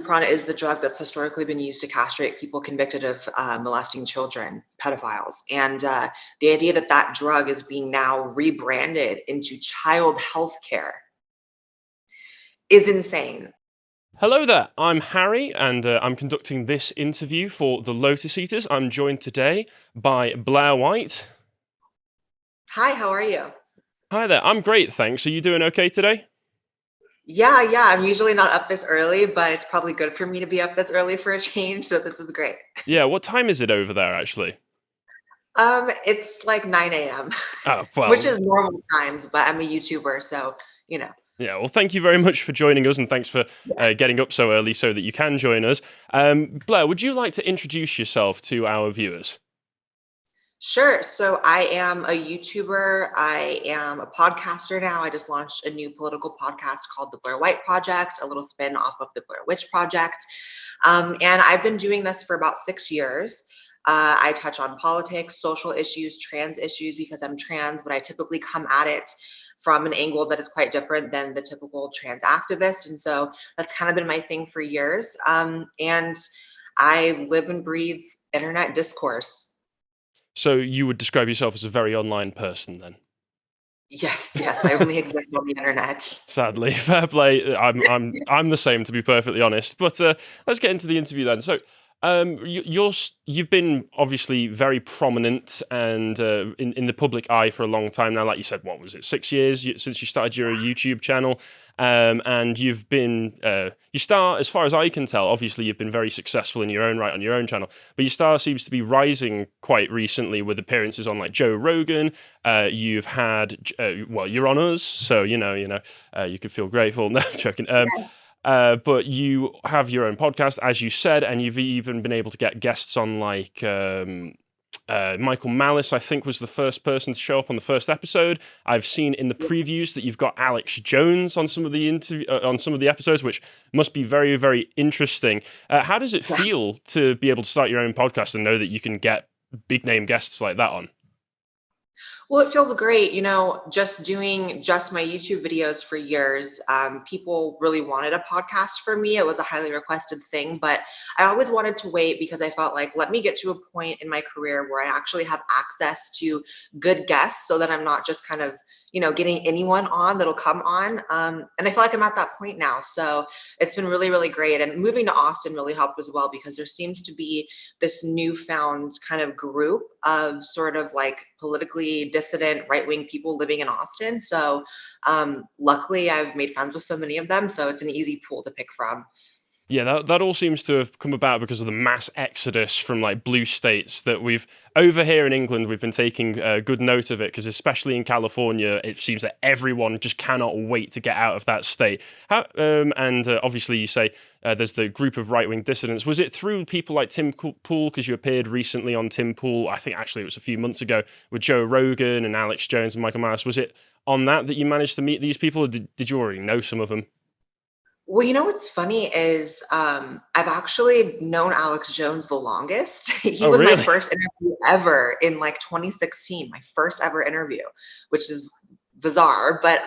Lupron is the drug that's historically been used to castrate people convicted of molesting children, pedophiles. And the idea that that drug is being now rebranded into child health care is insane. Hello there, I'm Harry, and I'm conducting this interview for the Lotus Eaters. I'm joined today by Blaire White. Hi, how are you? Hi there, I'm great, thanks. Are you doing okay today? Yeah, I'm usually not up this early, but it's probably good for me to be up this early for a change, so this is great. Yeah, what time is it over there, actually? It's like 9 a.m., Oh, well, which is normal times, but I'm a YouTuber, so, you know. yeah, well, thank you very much for joining us, and thanks for getting up so early so that you can join us. Blaire, would you like to introduce yourself to our viewers? Sure. So I am a YouTuber. I am a podcaster now. I just launched a new political podcast called The Blaire White Project, a little spin off of the Blaire Witch Project. And I've been doing this for about 6 years. I touch on politics, social issues, trans issues because I'm trans, but I typically come at it from an angle that is quite different than the typical trans activist. And so that's kind of been my thing for years. And I live and breathe internet discourse. So you would describe yourself as a very online person, then? Yes, I only exist on the internet. Sadly, fair play. I'm the same, to be perfectly honest. But let's get into the interview then. So, you've been obviously very prominent and in the public eye for a long time now. Like you said, what was it, 6 years since you started your YouTube channel? And you've been your star, as far as I can tell. Obviously, you've been very successful in your own right on your own channel. But your star seems to be rising quite recently with appearances on like Joe Rogan. You've had you're on us, so you could feel grateful. No, I'm joking. But you have your own podcast, as you said, and you've even been able to get guests on like Michael Malice, I think, was the first person to show up on the first episode. I've seen in the previews that you've got Alex Jones on some of the on some of the episodes, which must be very, very interesting. How does it feel to be able to start your own podcast and know that you can get big name guests like that on? Well, it feels great, just doing just my YouTube videos for years. People really wanted a podcast for me. It was a highly requested thing, but I always wanted to wait because I felt like, let me get to a point in my career where I actually have access to good guests so that I'm not just kind of, getting anyone on that'll come on. And I feel like I'm at that point now. So it's been really, really great. And moving to Austin really helped as well because there seems to be this newfound kind of group of sort of like politically dissident right-wing people living in Austin. So luckily I've made friends with so many of them. So it's an easy pool to pick from. Yeah, that all seems to have come about because of the mass exodus from like blue states that we've over here in England. We've been taking good note of it because especially in California, it seems that everyone just cannot wait to get out of that state. Obviously, you say there's the group of right-wing dissidents. Was it through people like Tim Pool, because you appeared recently on Tim Pool? I think actually it was a few months ago with Joe Rogan and Alex Jones and Michael Malice. Was it on that you managed to meet these people, or did you already know some of them? Well, what's funny is I've actually known Alex Jones the longest. He Oh, was my really? first interview ever in like 2016, my first ever interview, which is bizarre. But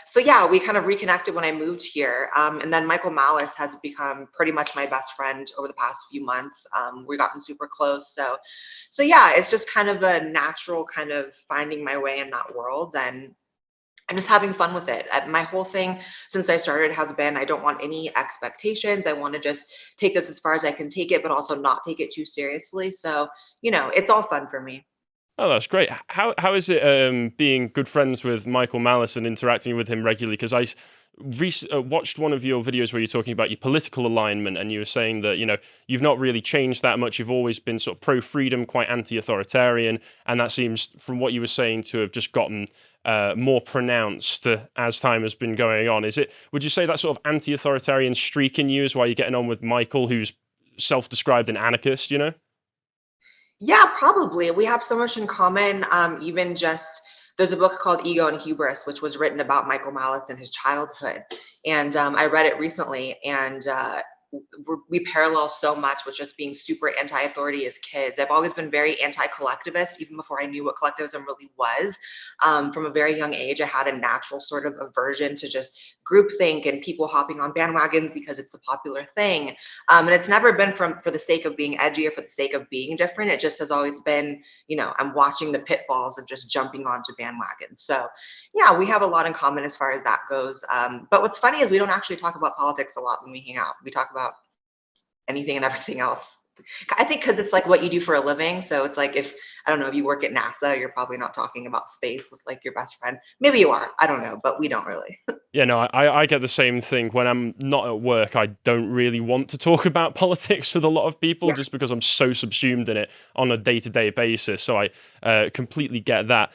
so yeah, we kind of reconnected when I moved here. And then Michael Malice has become pretty much my best friend over the past few months. We've gotten super close. So yeah, it's just kind of a natural kind of finding my way in that world. And I'm just having fun with it. My whole thing since I started has been I don't want any expectations. I want to just take this as far as I can take it, but also not take it too seriously. So, it's all fun for me. Oh, that's great. How is it being good friends with Michael Malice and interacting with him regularly? Because I watched one of your videos where you're talking about your political alignment, and you were saying that you've not really changed that much. You've always been sort of pro-freedom, quite anti-authoritarian, and that seems, from what you were saying, to have just gotten more pronounced as time has been going on. Would you say that sort of anti-authoritarian streak in you is why you're getting on with Michael, who's self-described an anarchist? Yeah, probably. We have so much in common. Even just there's a book called Ego and Hubris, which was written about Michael Malice and his childhood. And I read it recently, and we parallel so much with just being super anti-authority as kids. I've always been very anti-collectivist, even before I knew what collectivism really was. From a very young age, I had a natural sort of aversion to just groupthink and people hopping on bandwagons because it's the popular thing. And it's never been for the sake of being edgy or for the sake of being different. It just has always been, I'm watching the pitfalls of just jumping onto bandwagons. So yeah, we have a lot in common as far as that goes. But what's funny is we don't actually talk about politics a lot when we hang out. We talk about anything and everything else. I think because it's like what you do for a living. So it's like if you work at NASA, you're probably not talking about space with like your best friend. Maybe you are. I don't know, but we don't really. Yeah, no, I get the same thing. When I'm not at work, I don't really want to talk about politics with a lot of people Yeah. just because I'm so subsumed in it on a day-to-day basis. So I completely get that.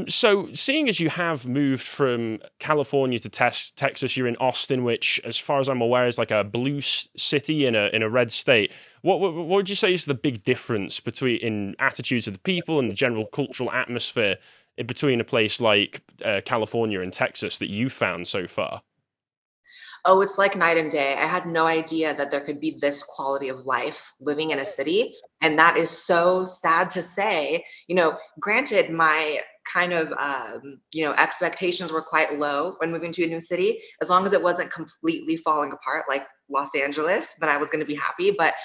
So seeing as you have moved from California to Texas, you're in Austin, which, as far as I'm aware, is like a blue city in a red state. What would you say is the big difference in attitudes of the people and the general cultural atmosphere between a place like California and Texas that you've found so far? Oh, it's like night and day. I had no idea that there could be this quality of life living in a city. And that is so sad to say. Granted, my kind of, expectations were quite low when moving to a new city. As long as it wasn't completely falling apart like Los Angeles, then I was going to be happy. But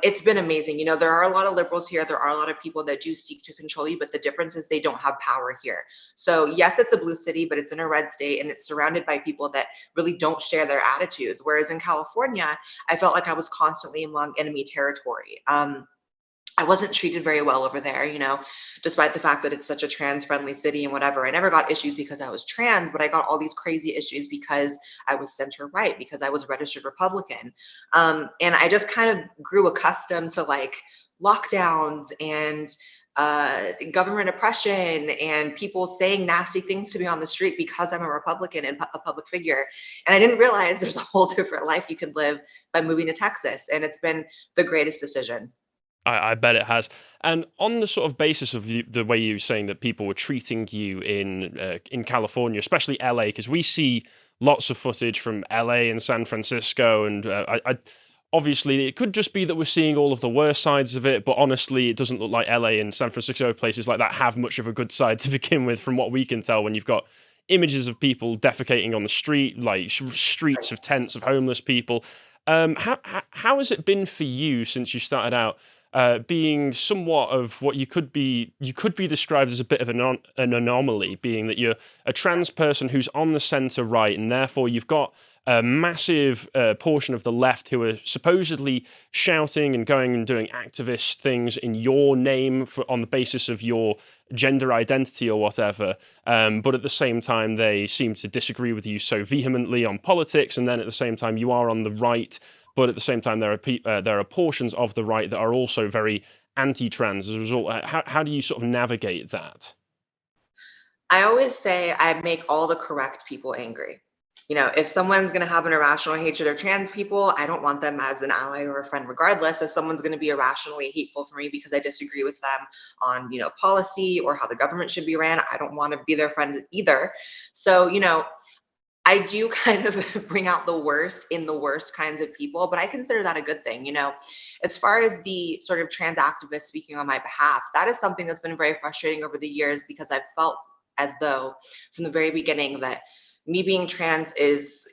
it's been amazing. There are a lot of liberals here. There are a lot of people that do seek to control you, but the difference is they don't have power here. So yes, it's a blue city, but it's in a red state and it's surrounded by people that really don't share their attitudes. Whereas in California, I felt like I was constantly among enemy territory. I wasn't treated very well over there, despite the fact that it's such a trans friendly city and whatever. I never got issues because I was trans, but I got all these crazy issues because I was center right, because I was registered Republican. And I just kind of grew accustomed to like lockdowns and government oppression and people saying nasty things to me on the street because I'm a Republican and a public figure. And I didn't realize there's a whole different life you could live by moving to Texas. And it's been the greatest decision. I bet it has. And on the sort of basis of the way you were saying that people were treating you in California, especially LA, because we see lots of footage from LA and San Francisco, and obviously it could just be that we're seeing all of the worst sides of it, but honestly, it doesn't look like LA and San Francisco, places like that, have much of a good side to begin with, from what we can tell. When you've got images of people defecating on the street, like streets of tents of homeless people. How has it been for you since you started out? Being somewhat of what you could be described as a bit of an anomaly, being that you're a trans person who's on the centre right, and therefore you've got a massive portion of the left who are supposedly shouting and going and doing activist things in your name on the basis of your gender identity or whatever, but at the same time they seem to disagree with you so vehemently on politics, and then at the same time you are on the right, but at the same time there are portions of the right that are also very anti-trans. As a result, how do you sort of navigate that? I always say I make all the correct people angry. If someone's going to have an irrational hatred of trans people, I don't want them as an ally or a friend, regardless. If someone's going to be irrationally hateful for me because I disagree with them on, policy or how the government should be ran, I don't want to be their friend either. So, I do kind of bring out the worst in the worst kinds of people, but I consider that a good thing. As far as the sort of trans activists speaking on my behalf, that is something that's been very frustrating over the years, because I've felt as though from the very beginning that me being trans is,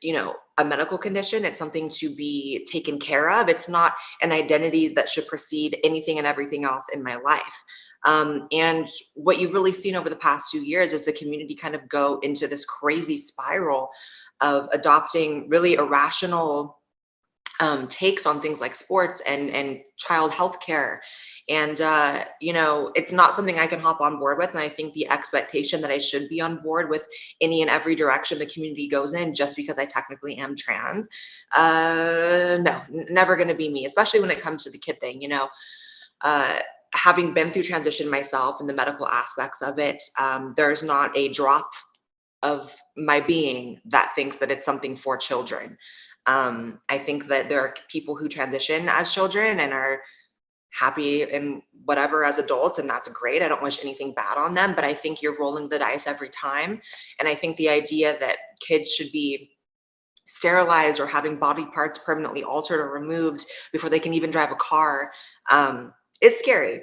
a medical condition. It's something to be taken care of. It's not an identity that should precede anything and everything else in my life. And what you've really seen over the past few years is the community kind of go into this crazy spiral of adopting really irrational takes on things like sports and child health care. And, it's not something I can hop on board with. And I think the expectation that I should be on board with any and every direction the community goes in just because I technically am trans, no, never going to be me, especially when it comes to the kid thing, having been through transition myself and the medical aspects of it, there's not a drop of my being that thinks that it's something for children. I think that there are people who transition as children and are happy and whatever as adults, and that's great. I don't wish anything bad on them, but I think you're rolling the dice every time. And I think the idea that kids should be sterilized or having body parts permanently altered or removed before they can even drive a car. It's scary.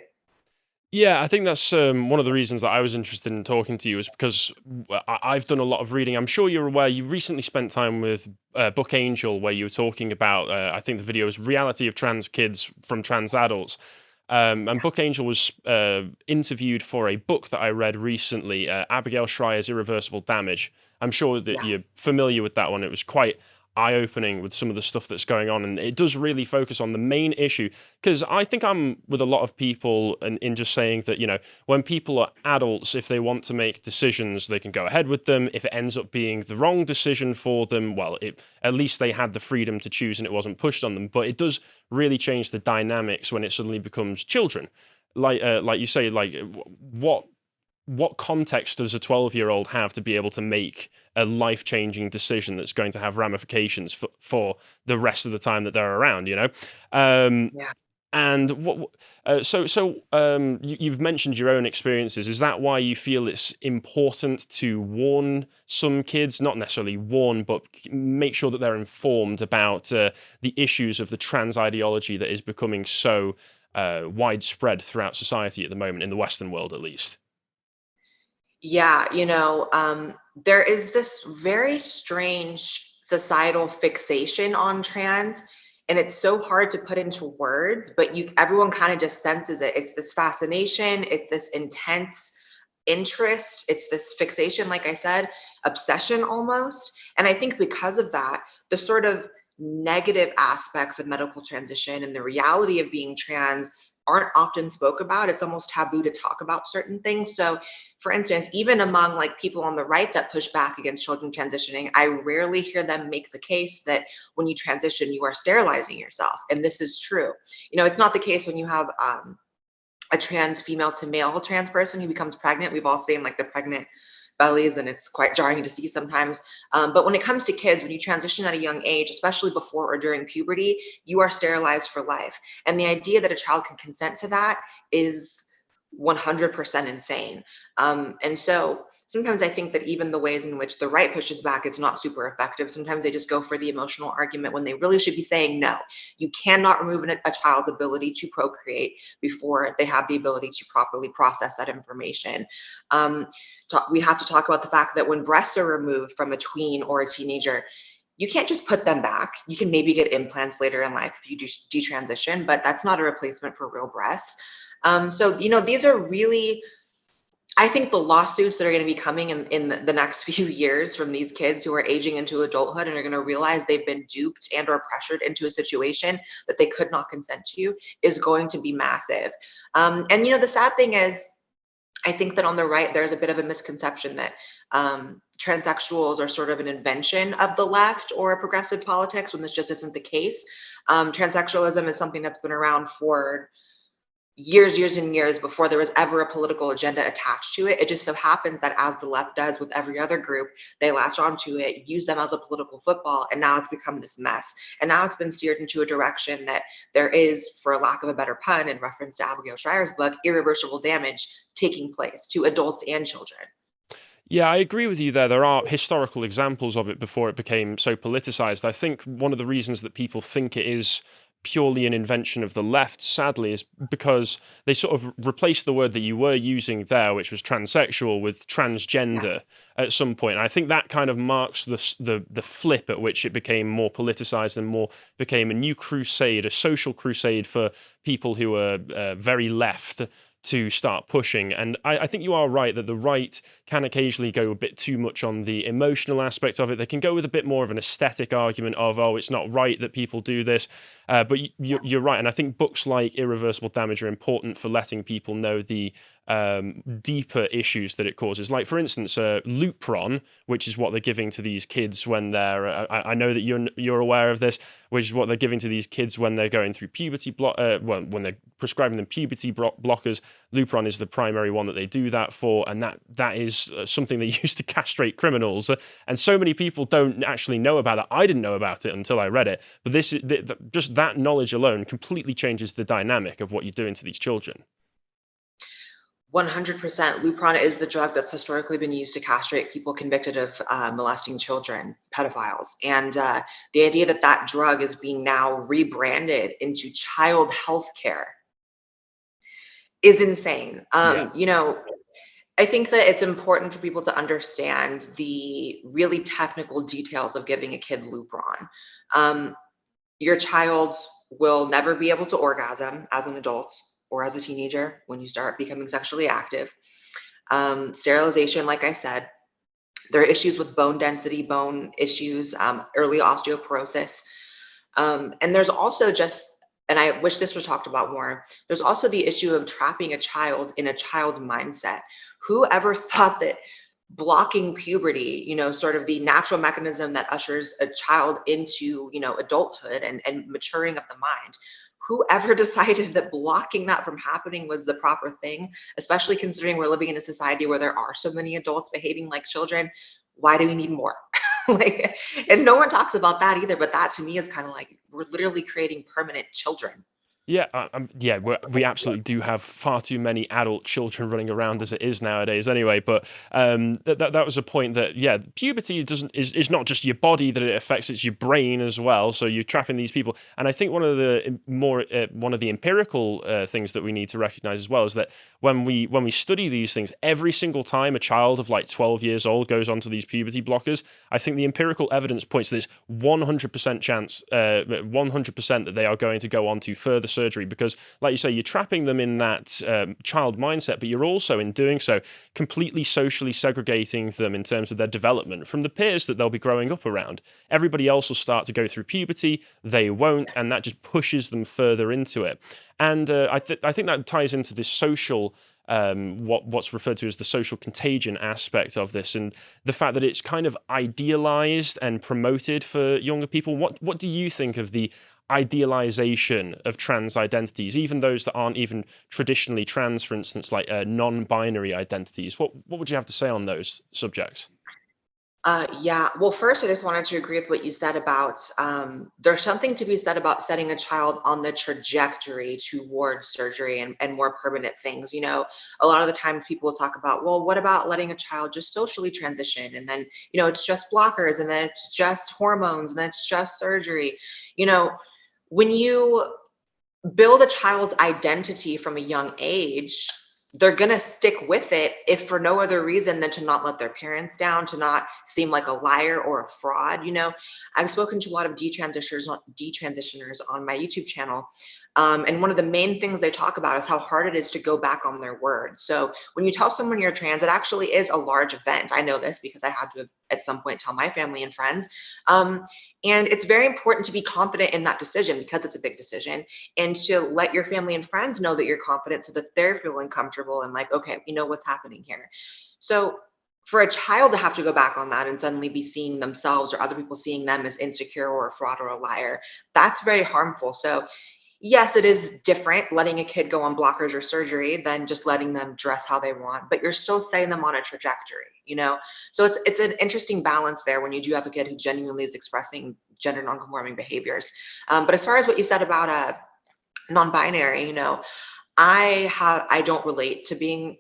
Yeah, I think that's one of the reasons that I was interested in talking to you is because I've done a lot of reading. I'm sure you're aware you recently spent time with Book Angel, where you were talking about, I think the video was Reality of Trans Kids from Trans Adults. And Book Angel was interviewed for a book that I read recently, Abigail Schreier's Irreversible Damage. I'm sure that Yeah. you're familiar with that one. It was quite eye-opening with some of the stuff that's going on, and it does really focus on the main issue, because I think I'm with a lot of people in just saying that, you know, when people are adults, if they want to make decisions, they can go ahead with them. If it ends up being the wrong decision for them, well, at least they had the freedom to choose and it wasn't pushed on them. But it does really change the dynamics when it suddenly becomes children. Like you say, like what context does a 12-year-old have to be able to make a life-changing decision that's going to have ramifications for the rest of the time that they're around, you know? Yeah. And you've mentioned your own experiences. Is that why you feel it's important to warn some kids, not necessarily warn, but make sure that they're informed about the issues of the trans ideology that is becoming so widespread throughout society at the moment, in the Western world at least? Yeah, there is this very strange societal fixation on trans, and it's so hard to put into words, but everyone kind of just senses it. It's this fascination, it's this intense interest, it's this fixation, like I said, obsession almost. And I think because of that, the sort of negative aspects of medical transition and the reality of being trans aren't often spoke about. It's almost taboo to talk about certain things. So, for instance, even among like people on the right that push back against children transitioning, I rarely hear them make the case that when you transition, you are sterilizing yourself. And this is true. It's not the case when you have a trans female to male trans person who becomes pregnant. We've all seen like the pregnant bellies, and it's quite jarring to see sometimes. But when it comes to kids, when you transition at a young age, especially before or during puberty, you are sterilized for life. And the idea that a child can consent to that is 100% insane. And so sometimes I think that even the ways in which the right pushes back, it's not super effective. Sometimes they just go for the emotional argument when they really should be saying, no, you cannot remove a child's ability to procreate before they have the ability to properly process that information. We have to talk about the fact that when breasts are removed from a tween or a teenager, you can't just put them back. You can maybe get implants later in life if you do detransition, but that's not a replacement for real breasts. So, these are really, I think the lawsuits that are going to be coming in the next few years from these kids who are aging into adulthood and are going to realize they've been duped and or pressured into a situation that they could not consent to is going to be massive. And, the sad thing is, I think that on the right, there's a bit of a misconception that transsexuals are sort of an invention of the left or progressive politics, when this just isn't the case. Transsexualism is something that's been around for years and years before there was ever a political agenda attached to it. It just so happens that, as the left does with every other group, they latch onto it, use them as a political football, and now it's become this mess. And now it's been steered into a direction that there is, for lack of a better pun, in reference to Abigail Schreier's book, irreversible damage taking place to adults and children. Yeah, I agree with you there. There are historical examples of it before it became so politicized. I think one of the reasons that people think it is purely an invention of the left, sadly, is because they sort of replaced the word that you were using there, which was transsexual, with transgender at some point. And I think that kind of marks the flip at which it became more politicized and more became a new crusade, a social crusade for people who are very left to start pushing. And I think you are right that the right can occasionally go a bit too much on the emotional aspect of it. They can go with a bit more of an aesthetic argument of, oh, it's not right that people do this. But you're right. And I think books like Irreversible Damage are important for letting people know the deeper issues that it causes. Like, for instance, Lupron, which is what they're giving to these kids when they're, I know that you're aware of this, which is what they're giving to these kids when they're going through puberty, when they're prescribing them puberty blockers. Lupron is the primary one that they do that for, and that is something they use to castrate criminals. And so many people don't actually know about that. I didn't know about it until I read it. But just that knowledge alone completely changes the dynamic of what you're doing to these children. 100%. Lupron is the drug that's historically been used to castrate people convicted of molesting children, pedophiles. And the idea that that drug is being now rebranded into child health care is insane. Yeah. You know, I think that it's important for people to understand the really technical details of giving a kid Lupron. Your child will never be able to orgasm as an adult or as a teenager when you start becoming sexually active. Sterilization, like I said, there are issues with bone density, bone issues, early osteoporosis. And there's also just, and I wish this was talked about more, there's also the issue of trapping a child in a child mindset. Whoever thought that blocking puberty, you know, sort of the natural mechanism that ushers a child into, you know, adulthood and maturing of the mind, whoever decided that blocking that from happening was the proper thing, especially considering we're living in a society where there are so many adults behaving like children, why do we need more? Like, and no one talks about that either, but that to me is kind of like we're literally creating permanent children. Yeah, yeah, we absolutely do have far too many adult children running around as it is nowadays. Anyway, but that was a point that puberty is not just your body that it affects; it's your brain as well. So you're trapping these people, and I think one of the empirical things that we need to recognize as well is that when we study these things, every single time a child of like 12 years old goes onto these puberty blockers, I think the empirical evidence points to this 100% chance, 100% that they are going to go on to further surgery, because like you say, you're trapping them in that child mindset, but you're also in doing so completely socially segregating them in terms of their development from the peers that they'll be growing up around. Everybody else will start to go through puberty, they won't, and that just pushes them further into it. And I think that ties into this social what's referred to as the social contagion aspect of this, and the fact that it's kind of idealized and promoted for younger people. What do you think of the idealization of trans identities, even those that aren't even traditionally trans, for instance, like non-binary identities? What would you have to say on those subjects? Yeah, well, first, I just wanted to agree with what you said about there's something to be said about setting a child on the trajectory towards surgery and more permanent things. You know, a lot of the times people will talk about, well, what about letting a child just socially transition? And then, you know, it's just blockers, and then it's just hormones, and then it's just surgery. You know, when you build a child's identity from a young age, they're going to stick with it if for no other reason than to not let their parents down, to not seem like a liar or a fraud. You know, I've spoken to a lot of detransitioners on my YouTube channel. And one of the main things they talk about is how hard it is to go back on their word. So when you tell someone you're trans, it actually is a large event. I know this because I had to at some point tell my family and friends. And it's very important to be confident in that decision because it's a big decision, and to let your family and friends know that you're confident so that they're feeling comfortable and like, okay, we know what's happening here. So for a child to have to go back on that and suddenly be seeing themselves or other people seeing them as insecure or a fraud or a liar, that's very harmful. So yes, it is different letting a kid go on blockers or surgery than just letting them dress how they want, but you're still setting them on a trajectory, you know? So it's an interesting balance there when you do have a kid who genuinely is expressing gender nonconforming behaviors. But as far as what you said about non-binary, you know, I don't relate to being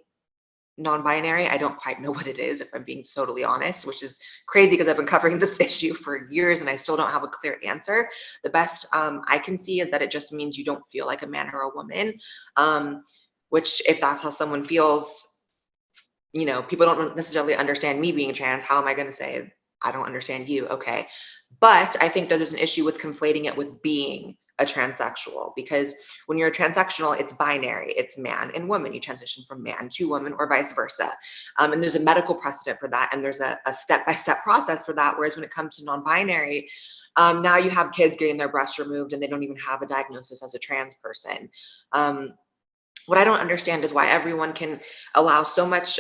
non-binary. I don't quite know what it is, if I'm being totally honest, which is crazy because I've been covering this issue for years and I still don't have a clear answer. The best I can see is that it just means you don't feel like a man or a woman, which if that's how someone feels, you know, people don't necessarily understand me being trans. How am I going to say I don't understand you? Okay. But I think that there's an issue with conflating it with being a transsexual, because when you're a transsexual, it's binary, it's man and woman. You transition from man to woman or vice versa. And there's a medical precedent for that. And there's a step-by-step process for that. Whereas when it comes to non-binary, now you have kids getting their breasts removed and they don't even have a diagnosis as a trans person. What I don't understand is why everyone can allow so much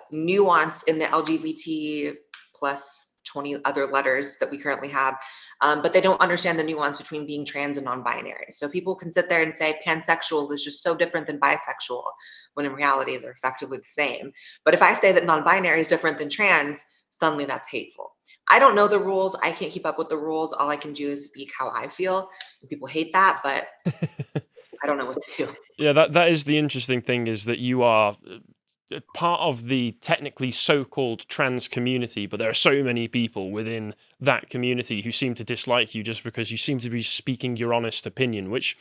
nuance in the LGBT plus 20 other letters that we currently have, but they don't understand the nuance between being trans and non-binary. So people can sit there and say pansexual is just so different than bisexual, when in reality they're effectively the same. But if I say that non-binary is different than trans, suddenly that's hateful. I don't know the rules. I can't keep up with the rules. All I can do is speak how I feel. And people hate that, but I don't know what to do. Yeah, that is the interesting thing, is that you are part of the technically so-called trans community, but there are so many people within that community who seem to dislike you just because you seem to be speaking your honest opinion, which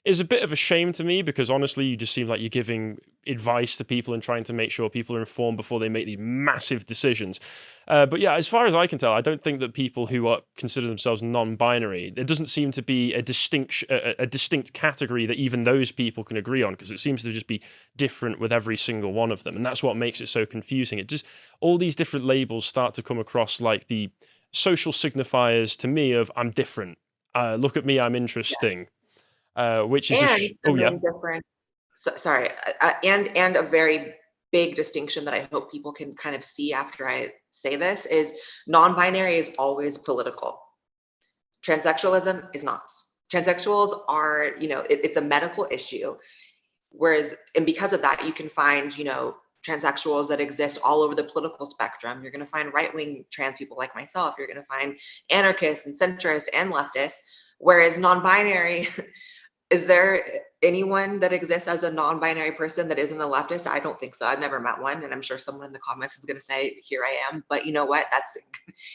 is a bit of a shame to me, because honestly, you just seem like you're giving advice to people and trying to make sure people are informed before they make these massive decisions. But yeah, as far as I can tell, I don't think that people who consider themselves non-binary, there doesn't seem to be a distinct category that even those people can agree on, because it seems to just be different with every single one of them, and that's what makes it so confusing. It just, all these different labels start to come across like the social signifiers to me of I'm different. Look at me, I'm interesting. Which is And oh yeah. something different. Sorry, and a very big distinction that I hope people can kind of see after I say this is non-binary is always political. Transsexualism is not. Transsexuals are, it's a medical issue. Whereas, and because of that, you can find, transsexuals that exist all over the political spectrum. You're going to find right-wing trans people like myself. You're going to find anarchists and centrists and leftists. Whereas non-binary, is there anyone that exists as a non-binary person that isn't a leftist? I don't think so. I've never met one, and I'm sure someone in the comments is going to say, "Here I am." But you know what?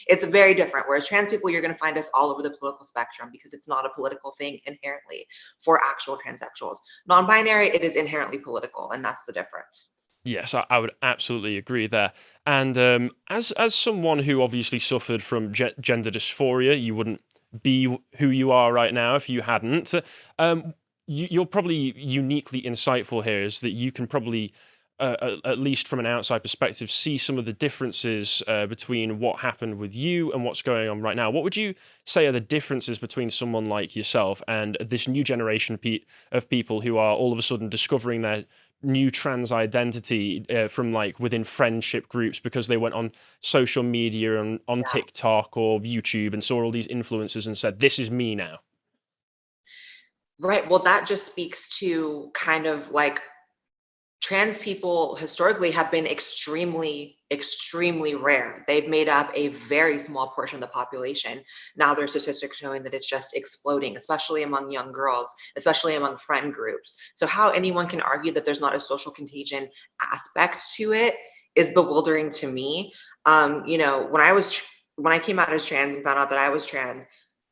It's very different. Whereas trans people, you're going to find us all over the political spectrum because it's not a political thing inherently for actual transsexuals. Non-binary, it is inherently political, and that's the difference. Yes, I would absolutely agree there. And as someone who obviously suffered from gender dysphoria, you wouldn't be who you are right now if you hadn't. You're probably uniquely insightful here, is that you can probably, at least from an outside perspective, see some of the differences between what happened with you and what's going on right now. What would you say are the differences between someone like yourself and this new generation of people who are all of a sudden discovering their new trans identity from like within friendship groups because they went on social media and on TikTok or YouTube and saw all these influencers and said, "This is me now"? Right. Well, that just speaks to kind of like trans people historically have been extremely, extremely rare. They've made up a very small portion of the population. Now there's statistics showing that it's just exploding, especially among young girls, especially among friend groups. So how anyone can argue that there's not a social contagion aspect to it is bewildering to me. When I came out as trans and found out that I was trans,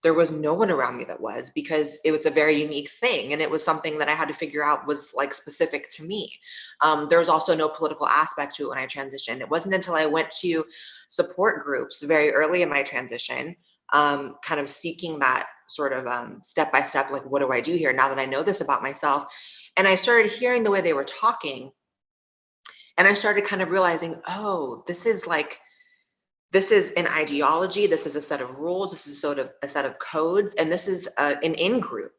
there was no one around me that was, because it was a very unique thing, and it was something that I had to figure out was like specific to me. There was also no political aspect to it when I transitioned. It wasn't until I went to support groups very early in my transition, kind of seeking that sort of step by step, like, what do I do here now that I know this about myself? And I started hearing the way they were talking, and I started kind of realizing, oh, this is an ideology, this is a set of rules, this is sort of a set of codes, and this is an in-group.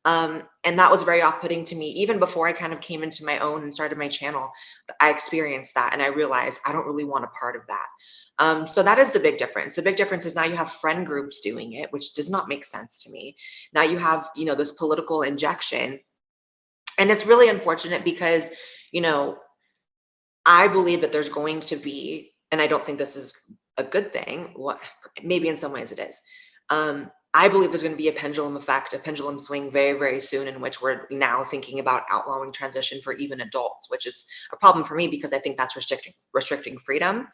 And that was very off-putting to me. Even before I kind of came into my own and started my channel, I experienced that, and I realized I don't really want a part of that. So that is the big difference. The big difference is now you have friend groups doing it, which does not make sense to me. Now you have, this political injection, and it's really unfortunate because, you know, I believe that there's going to be, and I don't think this is a good thing. What maybe in some ways it is. I believe there's going to be a pendulum effect, a pendulum swing very, very soon, in which we're now thinking about outlawing transition for even adults, which is a problem for me because I think that's restricting freedom.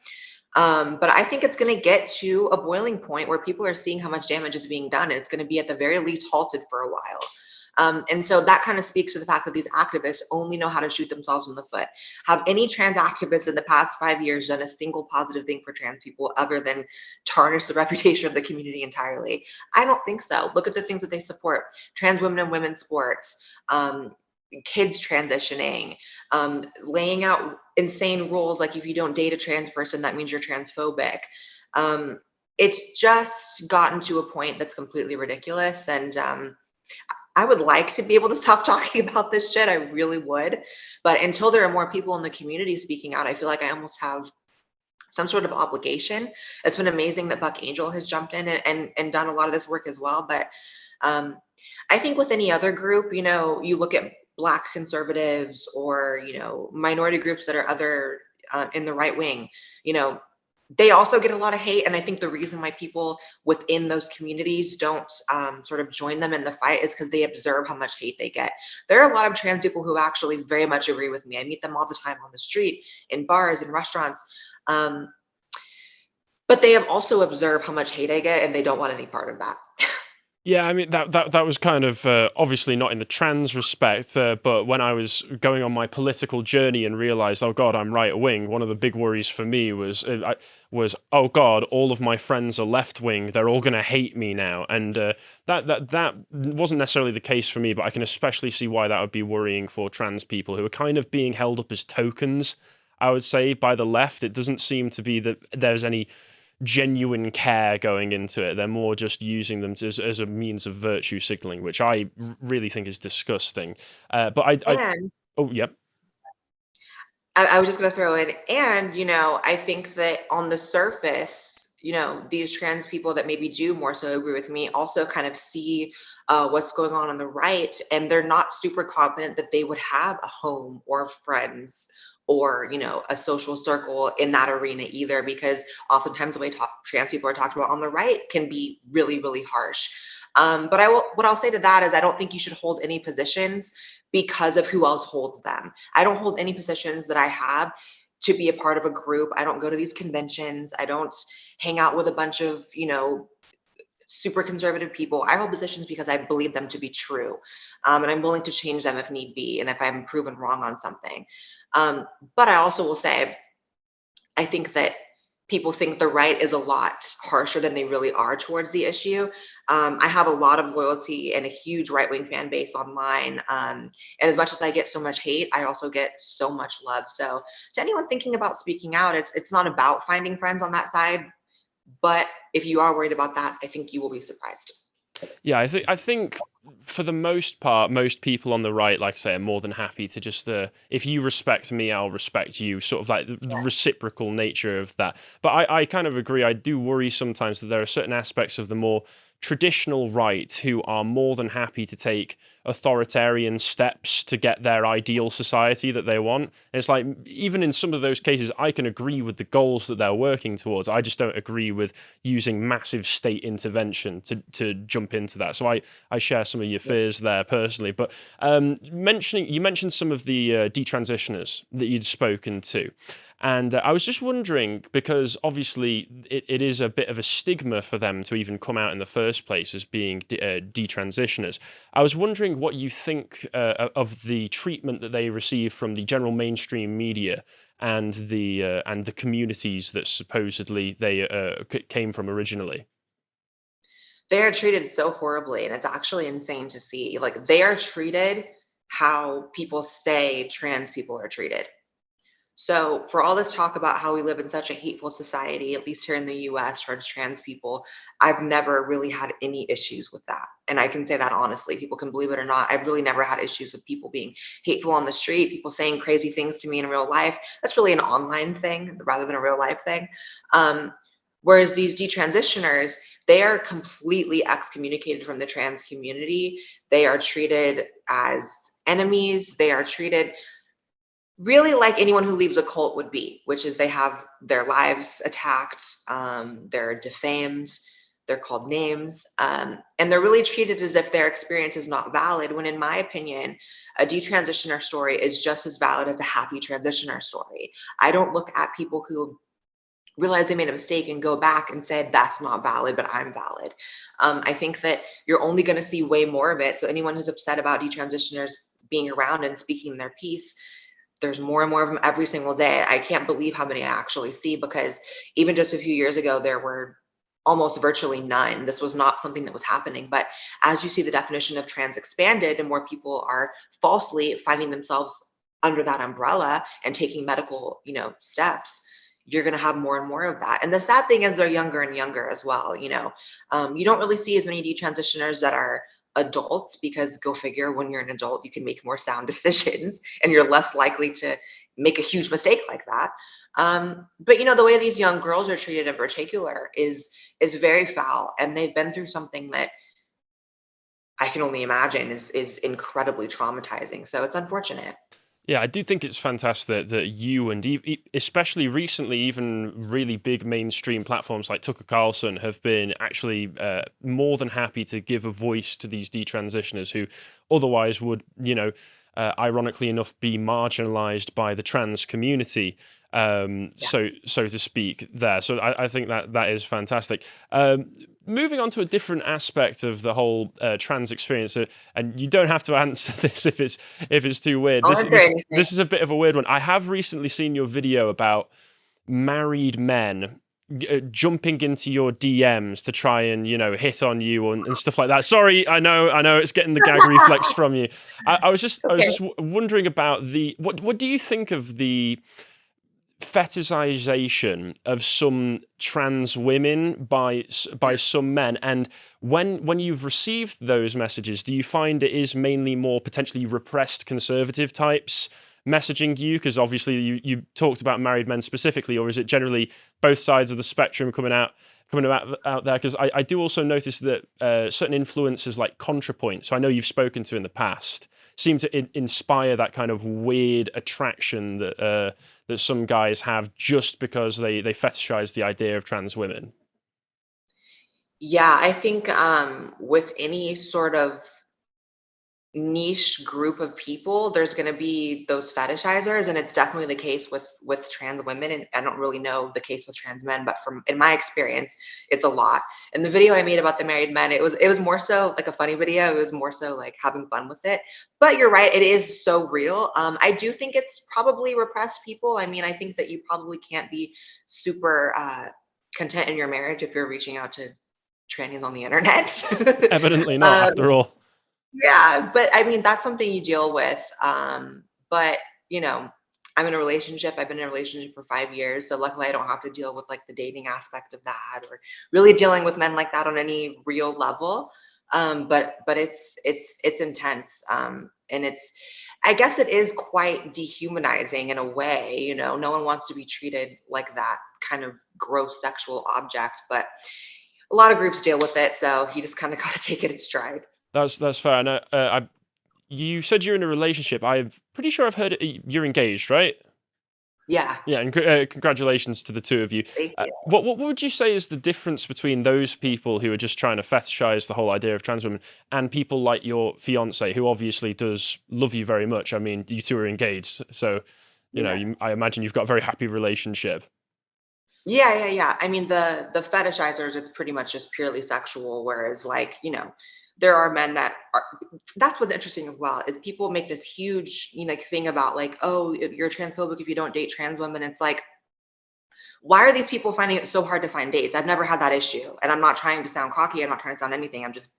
But I think it's going to get to a boiling point where people are seeing how much damage is being done, and it's going to be at the very least halted for a while. And so that kind of speaks to the fact that these activists only know how to shoot themselves in the foot. Have any trans activists in the past 5 years done a single positive thing for trans people other than tarnish the reputation of the community entirely? I don't think so. Look at the things that they support: trans women and women's sports, kids transitioning, laying out insane rules like if you don't date a trans person, that means you're transphobic. It's just gotten to a point that's completely ridiculous, and I would like to be able to stop talking about this shit. I really would. But until there are more people in the community speaking out, I feel like I almost have some sort of obligation. It's been amazing that Buck Angel has jumped in and done a lot of this work as well. But I think with any other group, you look at Black conservatives or, minority groups that are other in the right wing, they also get a lot of hate. And I think the reason why people within those communities don't sort of join them in the fight is because they observe how much hate they get. There are a lot of trans people who actually very much agree with me. I meet them all the time on the street, in bars, in restaurants. Um, but they have also observed how much hate I get, and they don't want any part of that. Yeah, I mean that was kind of obviously not in the trans respect, but when I was going on my political journey and realized, oh God, I'm right wing. One of the big worries for me was oh God, all of my friends are left wing. They're all going to hate me now, and that wasn't necessarily the case for me. But I can especially see why that would be worrying for trans people who are kind of being held up as tokens. I would say by the left, it doesn't seem to be that there's any genuine care going into it. They're more just using them as a means of virtue signaling, which I really think is disgusting. But And oh, yep. I was just going to throw in, and, I think that on the surface, these trans people that maybe do more so agree with me also kind of see what's going on the right, and they're not super confident that they would have a home or friends or, a social circle in that arena either, because oftentimes the way trans people are talked about on the right can be really, really harsh. But what I'll say to that is I don't think you should hold any positions because of who else holds them. I don't hold any positions that I have to be a part of a group. I don't go to these conventions. I don't hang out with a bunch of, super conservative people. I hold positions because I believe them to be true. And I'm willing to change them if need be, and if I'm proven wrong on something. But I also will say, I think that people think the right is a lot harsher than they really are towards the issue. I have a lot of loyalty and a huge right-wing fan base online. And as much as I get so much hate, I also get so much love. So to anyone thinking about speaking out, it's not about finding friends on that side. But if you are worried about that, I think you will be surprised. Yeah, I think for the most part, most people on the right, like I say, are more than happy to just if you respect me, I'll respect you. Sort of like the reciprocal nature of that. But I kind of agree. I do worry sometimes that there are certain aspects of the more traditional right who are more than happy to take authoritarian steps to get their ideal society that they want. And it's like, even in some of those cases, I can agree with the goals that they're working towards. I just don't agree with using massive state intervention to jump into that. So I share some of your fears there personally. But you mentioned some of the detransitioners that you'd spoken to. And I was just wondering, because obviously it is a bit of a stigma for them to even come out in the first place as being detransitioners. I was wondering what you think of the treatment that they receive from the general mainstream media and the communities that supposedly they came from originally. They are treated so horribly, and it's actually insane to see. Like, they are treated how people say trans people are treated. So, for all this talk about how we live in such a hateful society, at least here in the US, towards trans people, I've never really had any issues with that. And I can say that honestly. People can believe it or not. I've really never had issues with people being hateful on the street, people saying crazy things to me in real life. That's really an online thing rather than a real life thing. Um, Whereas these detransitioners, they are completely excommunicated from the trans community. They are treated as enemies. They are treated really like anyone who leaves a cult would be, which is they have their lives attacked, they're defamed, they're called names, and they're really treated as if their experience is not valid, when in my opinion, a detransitioner story is just as valid as a happy transitioner story. I don't look at people who realize they made a mistake and go back and say that's not valid, but I'm valid. I think that you're only going to see way more of it. So anyone who's upset about detransitioners being around and speaking their piece, there's more and more of them every single day. I can't believe how many I actually see, because even just a few years ago, there were almost virtually none. This was not something that was happening. But as you see the definition of trans expanded and more people are falsely finding themselves under that umbrella and taking medical, steps, you're going to have more and more of that. And the sad thing is they're younger and younger as well. You don't really see as many detransitioners that are adults, because go figure, when you're an adult, you can make more sound decisions and you're less likely to make a huge mistake like that. But the way these young girls are treated in particular is very foul, and they've been through something that I can only imagine is incredibly traumatizing. So it's unfortunate. Yeah, I do think it's fantastic that you and especially recently, even really big mainstream platforms like Tucker Carlson have been actually more than happy to give a voice to these detransitioners who otherwise would, ironically enough, be marginalized by the trans community. Yeah. So to speak, there. So I think that is fantastic. Moving on to a different aspect of the whole trans experience, and you don't have to answer this if it's too weird. I'll This answer this anything. this is a bit of a weird one. I have recently seen your video about married men jumping into your DMs to try and hit on you and stuff like that. Sorry, I know it's getting the gag reflex from you. I was Okay. just wondering about the what do you think of the fetishization of some trans women by some men, and when you've received those messages, do you find it is mainly more potentially repressed conservative types messaging you, because obviously you talked about married men specifically, or is it generally both sides of the spectrum coming out there? Because I do also notice that certain influencers like ContraPoint, so I know you've spoken to in the past, seem to inspire that kind of weird attraction that some guys have just because they fetishize the idea of trans women. Yeah, I think with any sort of niche group of people, there's going to be those fetishizers, and it's definitely the case with trans women. And I don't really know the case with trans men, but from in my experience, it's a lot. And the video I made about the married men, it was more so like a funny video. It was more so like having fun with it. But you're right, it is so real. I do think it's probably repressed people. I mean, I think that you probably can't be super content in your marriage if you're reaching out to trannies on the internet. Evidently not, um, after all. yeah, but I mean, that's something you deal with. But you know, I'm in a relationship. I've been in a relationship for 5 years, so luckily I don't have to deal with like the dating aspect of that, or really dealing with men like that on any real level. But it's intense, and I guess it is quite dehumanizing in a way. You know, no one wants to be treated like that kind of gross sexual object, but a lot of groups deal with it, so you just kind of got to take it in stride. That's fair. And you said you're in a relationship. I'm pretty sure I've heard you're engaged, right? Yeah. Yeah, and congratulations to the two of you. Thank you. What would you say is the difference between those people who are just trying to fetishize the whole idea of trans women and people like your fiance, who obviously does love you very much? I mean, you two are engaged, so Yeah. I imagine you've got a very happy relationship. Yeah. I mean, the fetishizers, it's pretty much just purely sexual, whereas like, there are men that are, that's what's interesting as well, is people make this huge, thing about like, oh, if you're transphobic if you don't date trans women. It's like, why are these people finding it so hard to find dates? I've never had that issue. And I'm not trying to sound cocky, I'm not trying to sound anything. I'm just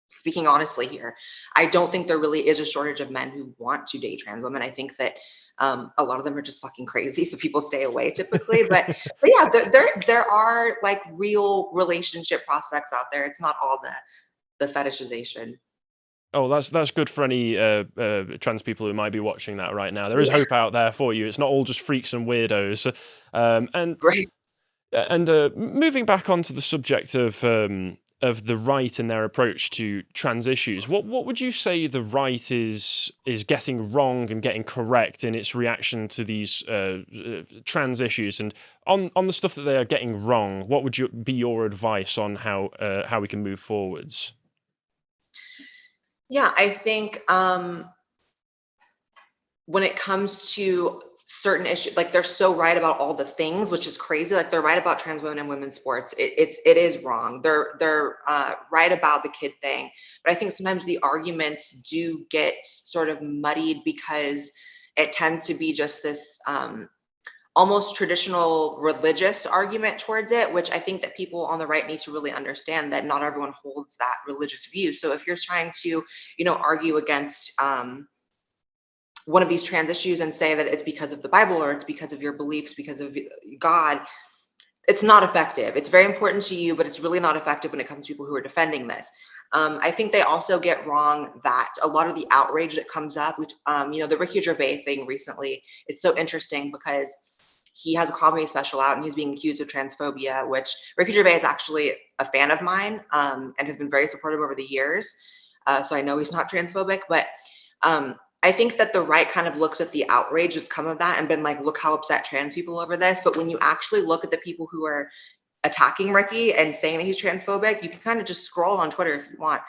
speaking honestly here. I don't think there really is a shortage of men who want to date trans women. I think that a lot of them are just fucking crazy, so people stay away typically. But yeah, there are like real relationship prospects out there. It's not all the fetishization. Oh, that's good for any trans people who might be watching that right now. There is Yeah, hope out there for you. It's not all just freaks and weirdos. And right. moving back onto the subject of the right and their approach to trans issues, what would you say the right is getting wrong and getting correct in its reaction to these trans issues? And on the stuff that they are getting wrong, what would be your advice on how we can move forwards? Yeah, I think when it comes to certain issues, like they're so right about all the things, which is crazy. Like they're right about trans women and women's sports. It is wrong. They're right about the kid thing, but I think sometimes the arguments do get sort of muddied because it tends to be just this almost traditional religious argument towards it, which I think that people on the right need to really understand that not everyone holds that religious view. So if you're trying to, argue against one of these trans issues and say that it's because of the Bible or it's because of your beliefs, because of God, it's not effective. It's very important to you, but it's really not effective when it comes to people who are defending this. I think they also get wrong that a lot of the outrage that comes up, which, the Ricky Gervais thing recently, it's so interesting because he has a comedy special out and he's being accused of transphobia, which Ricky Gervais is actually a fan of mine, and has been very supportive over the years. So I know he's not transphobic, but I think that the right kind of looks at the outrage that's come of that and been like, look how upset trans people over this. But when you actually look at the people who are attacking Ricky and saying that he's transphobic, you can kind of just scroll on Twitter if you want.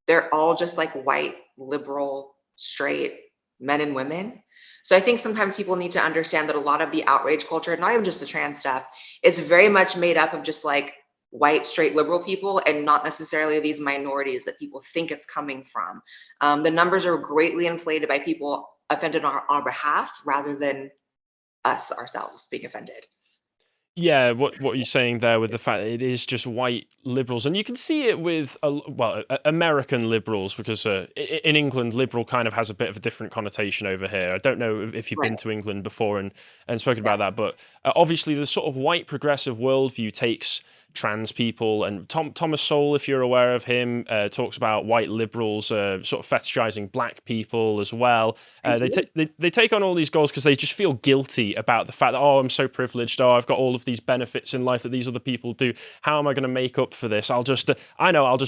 They're all just like white, liberal, straight men and women. So I think sometimes people need to understand that a lot of the outrage culture, not even just the trans stuff, is very much made up of just like white, straight, liberal people and not necessarily these minorities that people think it's coming from. The numbers are greatly inflated by people offended on our behalf rather than us ourselves being offended. Yeah, what you're saying there with the fact that it is just white liberals, and you can see it with American liberals, because in England, liberal kind of has a bit of a different connotation over here. I don't know if you've Right. been to England before and spoken Yeah. about that, but obviously the sort of white progressive worldview takes trans people, and Thomas Sowell, if you're aware of him, talks about white liberals sort of fetishizing black people as well. I They, do. they take on all these goals because they just feel guilty about the fact that, oh, I'm so privileged, oh, I've got all of these benefits in life that these other people do. How am I going to make up for this? I'll just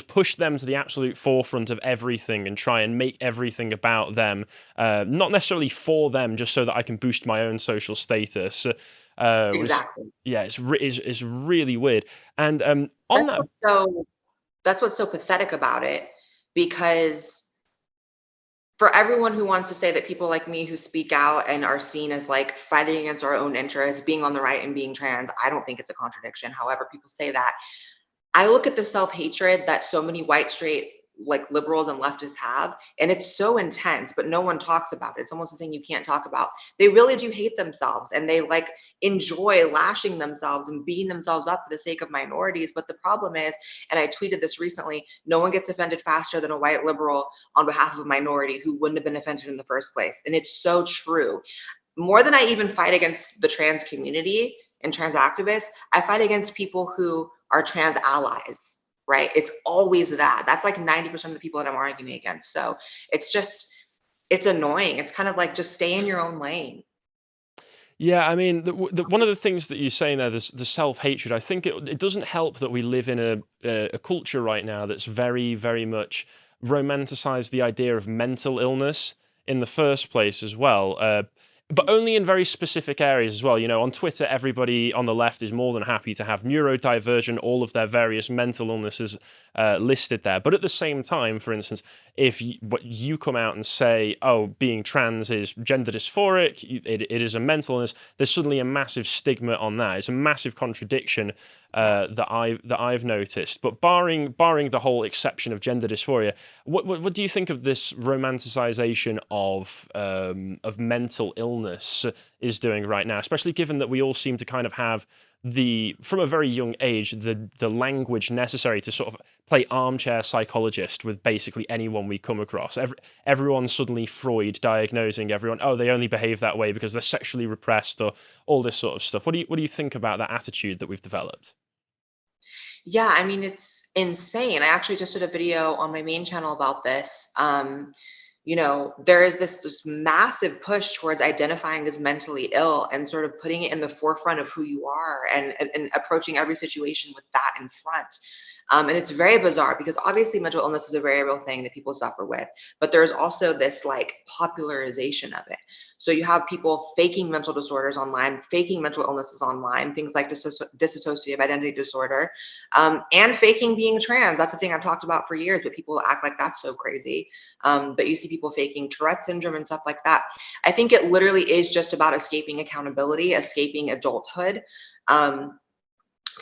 push them to the absolute forefront of everything and try and make everything about them, not necessarily for them, just so that I can boost my own social status. Which, Exactly. yeah, it's really weird. And on That's that, what's so that's what's so pathetic about it, because for everyone who wants to say that people like me who speak out and are seen as like fighting against our own interests, being on the right and being trans, I don't think it's a contradiction. However, people say that. I look at the self-hatred that so many white straight like liberals and leftists have, and it's so intense, but no one talks about it. It's almost a thing you can't talk about. They really do hate themselves, and they like enjoy lashing themselves and beating themselves up for the sake of minorities. But the problem is, and I tweeted this recently, no one gets offended faster than a white liberal on behalf of a minority who wouldn't have been offended in the first place. And it's so true. More than I even fight against the trans community and trans activists, I fight against people who are trans allies, right? It's always that. That's like 90% of the people that I'm arguing against. So it's just, it's annoying. It's kind of like just stay in your own lane. yeah, I mean, one of the things that you're saying there, the self-hatred, I think it doesn't help that we live in a culture right now that's very, very much romanticized the idea of mental illness in the first place as well. But only in very specific areas as well. You know, on Twitter, everybody on the left is more than happy to have neurodivergent, all of their various mental illnesses listed there. But at the same time, for instance, if you come out and say, oh, being trans is gender dysphoric, it is a mental illness, there's suddenly a massive stigma on that. It's a massive contradiction that I've noticed. But barring the whole exception of gender dysphoria, what do you think of this romanticization of mental illness is doing right now? Especially given that we all seem to kind of have from a very young age, the language necessary to sort of play armchair psychologist with basically anyone we come across. Everyone's suddenly Freud diagnosing everyone. Oh, they only behave that way because they're sexually repressed, or all this sort of stuff. What do you think about that attitude that we've developed? Yeah, I mean, it's insane. I actually just did a video on my main channel about this. There is this massive push towards identifying as mentally ill and sort of putting it in the forefront of who you are, and approaching every situation with that in front. And it's very bizarre because obviously mental illness is a very real thing that people suffer with, but there's also this like popularization of it. So you have people faking mental disorders online, faking mental illnesses online, things like dissociative identity disorder, and faking being trans. That's a thing I've talked about for years, but people act like that's so crazy. But you see people faking Tourette syndrome and stuff like that. I think it literally is just about escaping accountability, escaping adulthood.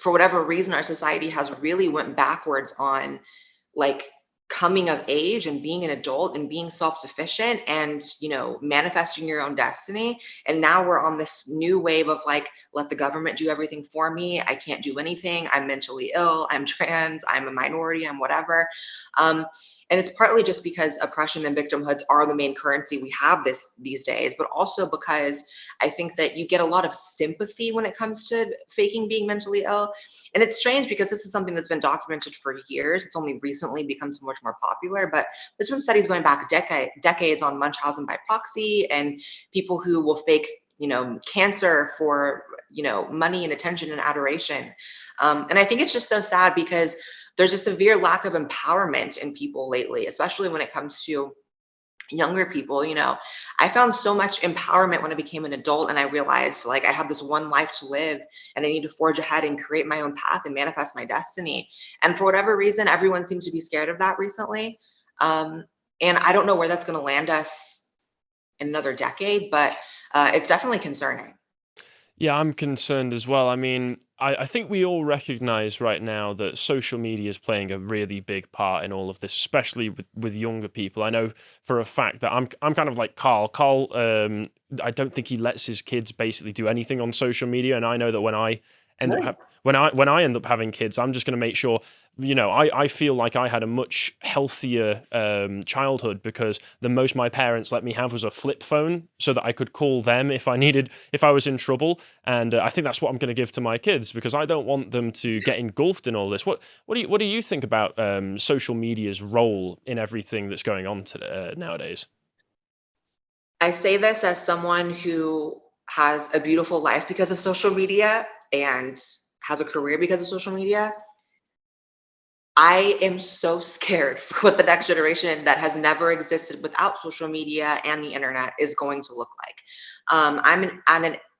For whatever reason, our society has really went backwards on like coming of age and being an adult and being self-sufficient and manifesting your own destiny. And now we're on this new wave of like, let the government do everything for me. I can't do anything. I'm mentally ill. I'm trans. I'm a minority. I'm whatever. And it's partly just because oppression and victimhoods are the main currency we have these days, but also because I think that you get a lot of sympathy when it comes to faking being mentally ill. And it's strange because this is something that's been documented for years. It's only recently become so much more popular, but there's been studies going back decades on Munchausen by proxy and people who will fake, cancer for, money and attention and adoration. And I think it's just so sad because there's a severe lack of empowerment in people lately, especially when it comes to younger people, you know, I found so much empowerment when I became an adult, and I realized like I have this one life to live, and I need to forge ahead and create my own path and manifest my destiny. And for whatever reason, everyone seems to be scared of that recently. Um, and I don't know where that's going to land us in another decade, but it's definitely concerning. Yeah, I'm concerned as well. I mean, I think we all recognize right now that social media is playing a really big part in all of this, especially with younger people. I know for a fact that I'm kind of like Carl. Carl, I don't think he lets his kids basically do anything on social media, and I know that when I end up Good. when I end up having kids, I'm just going to make sure, you know, I feel like I had a much healthier childhood because the most my parents let me have was a flip phone so that I could call them if I was in trouble. And I think that's what I'm going to give to my kids because I don't want them to get engulfed in all this. What do you think about social media's role in everything that's going on today, nowadays? I say this as someone who has a beautiful life because of social media and has a career because of social media. I am so scared for what the next generation that has never existed without social media and the internet is going to look like.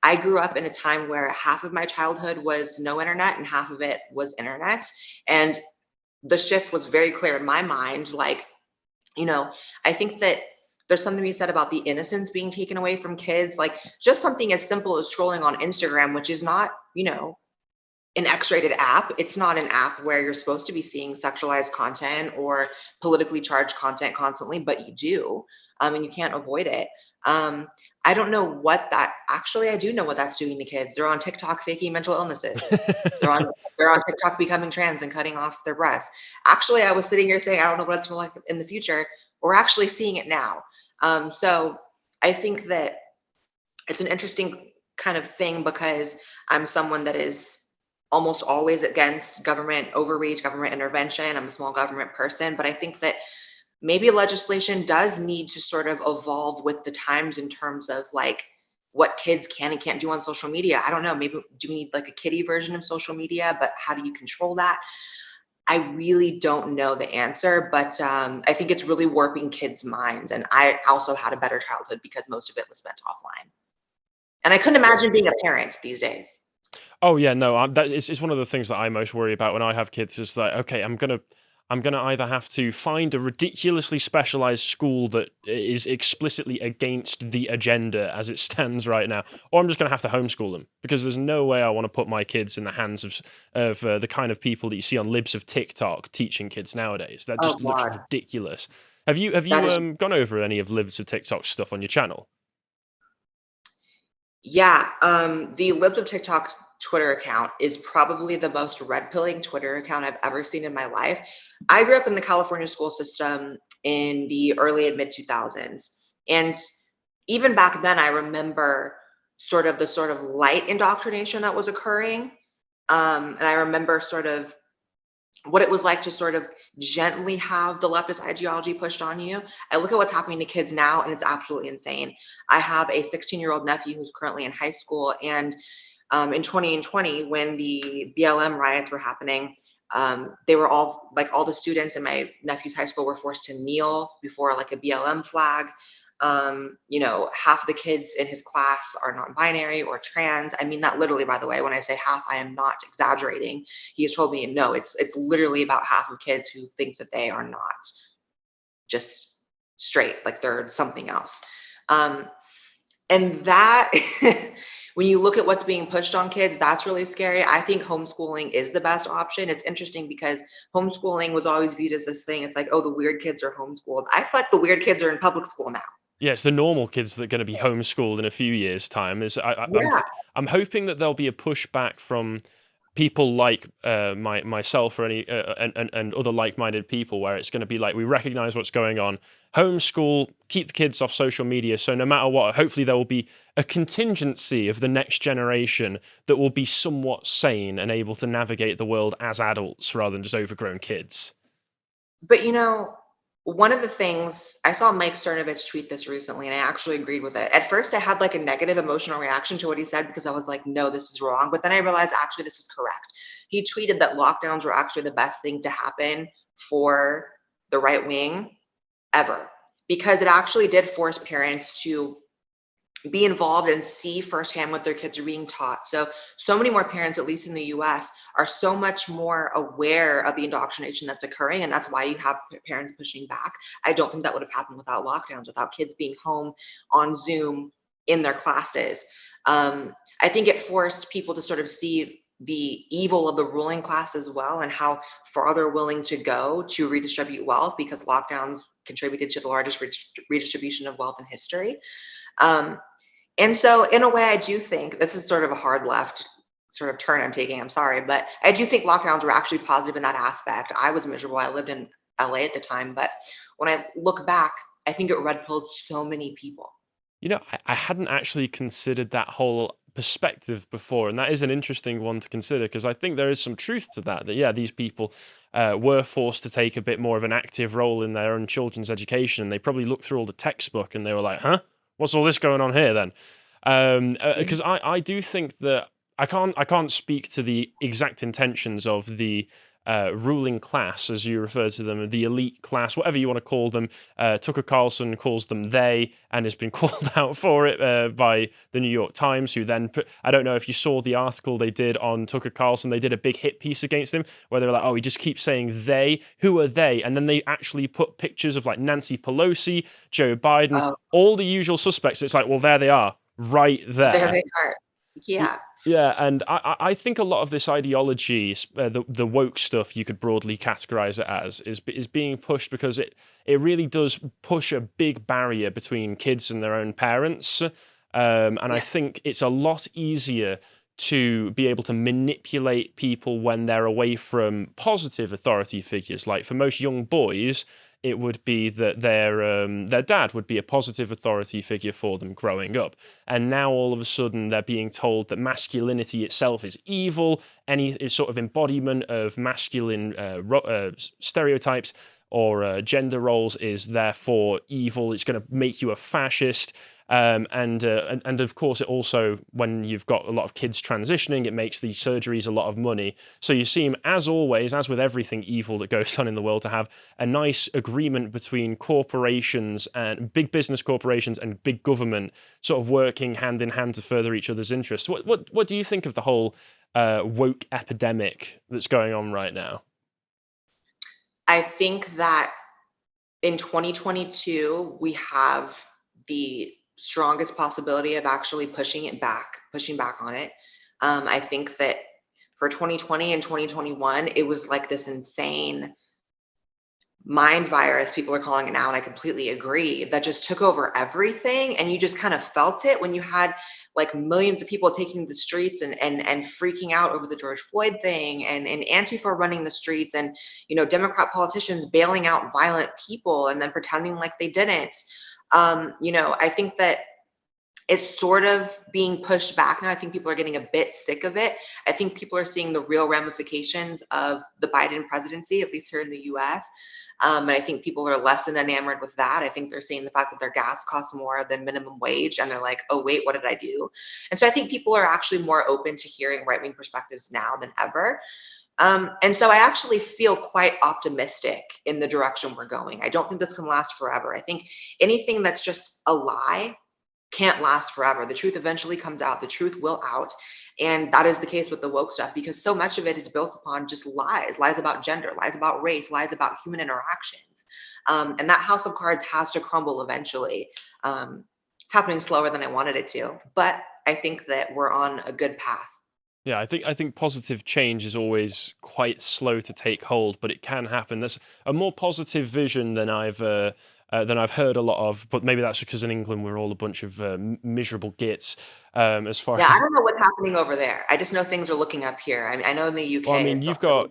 I grew up in a time where half of my childhood was no internet and half of it was internet. And the shift was very clear in my mind. Like, you know, I think that there's something to be said about the innocence being taken away from kids. Like, just something as simple as scrolling on Instagram, which is not, you know, an X-rated app. It's not an app where you're supposed to be seeing sexualized content or politically charged content constantly, but you do, and you can't avoid it. Um, I don't know what that actually. I do know what that's doing to kids. They're on TikTok faking mental illnesses. They're on they're on TikTok becoming trans and cutting off their breasts. Actually, I was sitting here saying I don't know what it's going to like in the future. We're actually seeing it now. So I think that it's an interesting kind of thing because I'm someone that is almost always against government overreach, government intervention. I'm a small government person, but I think that maybe legislation does need to sort of evolve with the times in terms of like what kids can and can't do on social media. I don't know, maybe do we need like a kiddie version of social media, but how do you control that? I really don't know the answer, but I think it's really warping kids' minds. And I also had a better childhood because most of it was spent offline. And I couldn't imagine being a parent these days. Oh yeah, no, that is one of the things that I most worry about when I have kids. Is like, okay, I'm gonna either have to find a ridiculously specialized school that is explicitly against the agenda as it stands right now, or I'm just gonna have to homeschool them because there's no way I want to put my kids in the hands of the kind of people that you see on libs of TikTok teaching kids nowadays. That Oh just looks God, ridiculous. Have that you is, gone over any of libs of TikTok stuff on your channel? yeah. The Libs of TikTok Twitter account is probably the most red pilling Twitter account I've ever seen in my life. I grew up in the California school system in the early and mid 2000s. And even back then, I remember sort of light indoctrination that was occurring. And I remember sort of what it was like to sort of gently have the leftist ideology pushed on you. I look at what's happening to kids now, and it's absolutely insane. I have a 16-year-old nephew who's currently in high school, and in 2020, when the BLM riots were happening, they were all like all the students in my nephew's high school were forced to kneel before like a BLM flag. You know, half of the kids in his class are non-binary or trans. I mean that literally, by the way. When I say half, I am not exaggerating. He has told me no, it's literally about half of kids who think that they are not just straight, like they're something else. Um, and that when you look at what's being pushed on kids, that's really scary. I think homeschooling is the best option. It's interesting because homeschooling was always viewed as this thing. It's like, oh, the weird kids are homeschooled. I feel like the weird kids are in public school now. Yeah, it's the normal kids that are going to be homeschooled in a few years' time. Yeah. I'm hoping that there'll be a pushback from people like myself or any and other like-minded people, where it's going to be like we recognize what's going on, homeschool, keep the kids off social media. So no matter what, hopefully there will be a contingency of the next generation that will be somewhat sane and able to navigate the world as adults rather than just overgrown kids. But you know, one of the things I saw Mike Cernovich tweet this recently, and I actually agreed with it. At first, I had like a negative emotional reaction to what he said because I was like, no, this is wrong. But then I realized actually this is correct. He tweeted that lockdowns were actually the best thing to happen for the right wing ever because it actually did force parents to be involved and see firsthand what their kids are being taught. So many more parents, at least in the US, are so much more aware of the indoctrination that's occurring. And that's why you have parents pushing back. I don't think that would have happened without lockdowns, without kids being home on Zoom in their classes. I think it forced people to sort of see the evil of the ruling class as well, and how far they're willing to go to redistribute wealth, because lockdowns contributed to the largest redistribution of wealth in history. And so in a way, I do think this is sort of a hard left sort of turn I'm taking, I'm sorry, but I do think lockdowns were actually positive in that aspect. I was miserable. I lived in LA at the time, but when I look back, I think it red pilled so many people. You know, I hadn't actually considered that whole perspective before, and that is an interesting one to consider, because I think there is some truth to that. That, yeah, these people were forced to take a bit more of an active role in their own children's education, and they probably looked through all the textbook and they were like, "Huh, what's all this going on here?" Then, because I do think that I can't speak to the exact intentions of the ruling class, as you refer to them, the elite class, whatever you want to call them. Tucker Carlson calls them they, and has been called out for it by the New York Times, who then put, I don't know if you saw the article they did on Tucker Carlson. They did a big hit piece against him where they were like, oh, he just keeps saying they. Who are they? And then they actually put pictures of like Nancy Pelosi, Joe Biden, all the usual suspects. It's like, well, there they are, right there. There they are. Yeah. Yeah, and I think a lot of this ideology, the woke stuff, you could broadly categorize it as, is being pushed because it really does push a big barrier between kids and their own parents. And I think it's a lot easier to be able to manipulate people when they're away from positive authority figures. Like for most young boys, it would be that their dad would be a positive authority figure for them growing up. And now all of a sudden they're being told that masculinity itself is evil, any sort of embodiment of masculine stereotypes or gender roles is therefore evil. It's going to make you a fascist. And of course, it also, when you've got a lot of kids transitioning, it makes the surgeries a lot of money. So you seem, as always, as with everything evil that goes on in the world, to have a nice agreement between corporations and big business corporations and big government sort of working hand in hand to further each other's interests. What do you think of the whole woke epidemic that's going on right now? I think that in 2022, we have the strongest possibility of actually pushing back on it. I think that for 2020 and 2021, it was like this insane mind virus, people are calling it now, and I completely agree, that just took over everything. And you just kind of felt it when you had like millions of people taking the streets and freaking out over the George Floyd thing, and Antifa running the streets, and Democrat politicians bailing out violent people and then pretending like they didn't. I think that it's sort of being pushed back now. I think people are getting a bit sick of it. I think people are seeing the real ramifications of the Biden presidency, at least here in the US. And I think people are less than enamored with that. I think they're seeing the fact that their gas costs more than minimum wage, and they're like, oh, wait, what did I do? And so I think people are actually more open to hearing right-wing perspectives now than ever. And so I actually feel quite optimistic in the direction we're going. I don't think that's going to last forever. I think anything that's just a lie can't last forever. The truth eventually comes out. The truth will out. And that is the case with the woke stuff, because so much of it is built upon just lies about gender, lies about race, lies about human interactions. And that house of cards has to crumble eventually. It's happening slower than I wanted it to, but I think that we're on a good path. Yeah, I think positive change is always quite slow to take hold, but it can happen. That's a more positive vision than I've heard a lot of. But maybe that's because in England we're all a bunch of miserable gits. As far Yeah, as I don't know what's happening over there. I just know things are looking up here. I mean, I know in the UK. well, I mean, you've got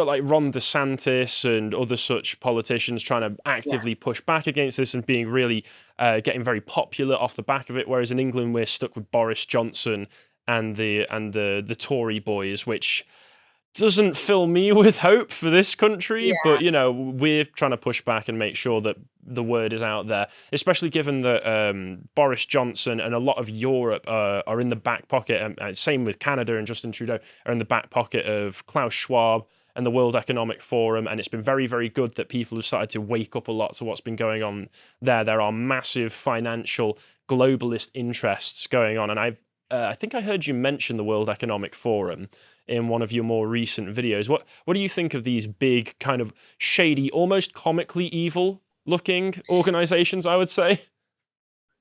like Ron DeSantis and other such politicians trying to actively push back against this and being really getting very popular off the back of it. Whereas in England we're stuck with Boris Johnson and the Tory boys, which doesn't fill me with hope for this country. Yeah. But we're trying to push back and make sure that the word is out there, especially given that Boris Johnson and a lot of Europe are in the back pocket. Same with Canada, and Justin Trudeau are in the back pocket of Klaus Schwab and the World Economic Forum, and it's been very, very good that people have started to wake up a lot to what's been going on there. There are massive financial globalist interests going on, and I think I heard you mention the World Economic Forum in one of your more recent videos. What do you think of these big, kind of shady, almost comically evil looking organizations, I would say?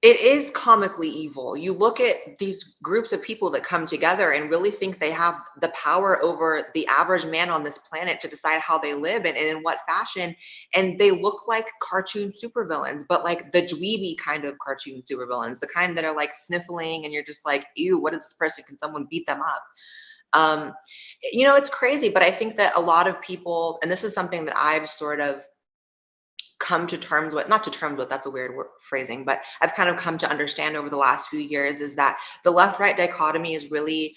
It is comically evil. You look at these groups of people that come together and really think they have the power over the average man on this planet to decide how they live and in what fashion. And they look like cartoon supervillains, but like the dweeby kind of cartoon supervillains, the kind that are like sniffling and you're just like, ew, what is this person? Can someone beat them up? Um, it's crazy, but I think that a lot of people, and this is something that I've sort of come to terms with, not to terms with, that's a weird phrasing, but I've kind of come to understand over the last few years is that the left-right dichotomy is really,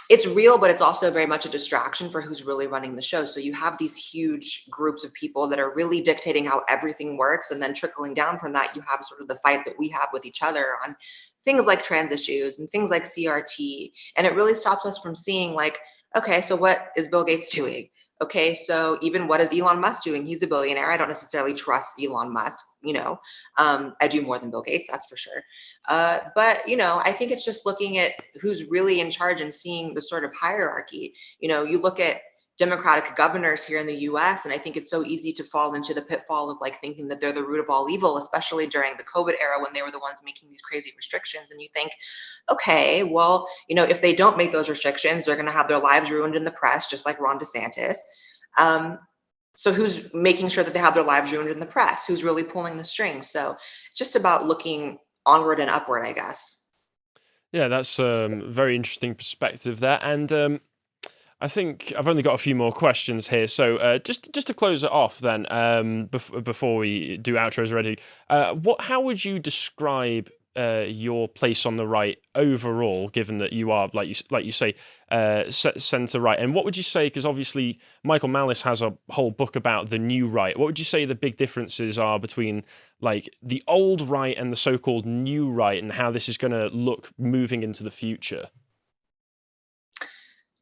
it's real, but it's also very much a distraction for who's really running the show. So you have these huge groups of people that are really dictating how everything works, and then trickling down from that, you have sort of the fight that we have with each other on things like trans issues and things like CRT. And it really stops us from seeing like, okay, so what is Bill Gates doing? Okay, so even what is Elon Musk doing? He's a billionaire. I don't necessarily trust Elon Musk, I do more than Bill Gates, that's for sure. But I think it's just looking at who's really in charge and seeing the sort of hierarchy. You look at Democratic governors here in the US, and I think it's so easy to fall into the pitfall of like thinking that they're the root of all evil, especially during the COVID era when they were the ones making these crazy restrictions. And you think, okay, well, if they don't make those restrictions, they're going to have their lives ruined in the press, just like Ron DeSantis. So who's making sure that they have their lives ruined in the press? Who's really pulling the strings? So it's just about looking onward and upward, I guess. Yeah, that's very interesting perspective there, and I think I've only got a few more questions here. So just to close it off, then, before we do outros already, how would you describe your place on the right overall, given that you are, like you say, centre right? And what would you say? Because obviously Michael Malice has a whole book about the new right. What would you say the big differences are between like the old right and the so-called new right, and how this is going to look moving into the future?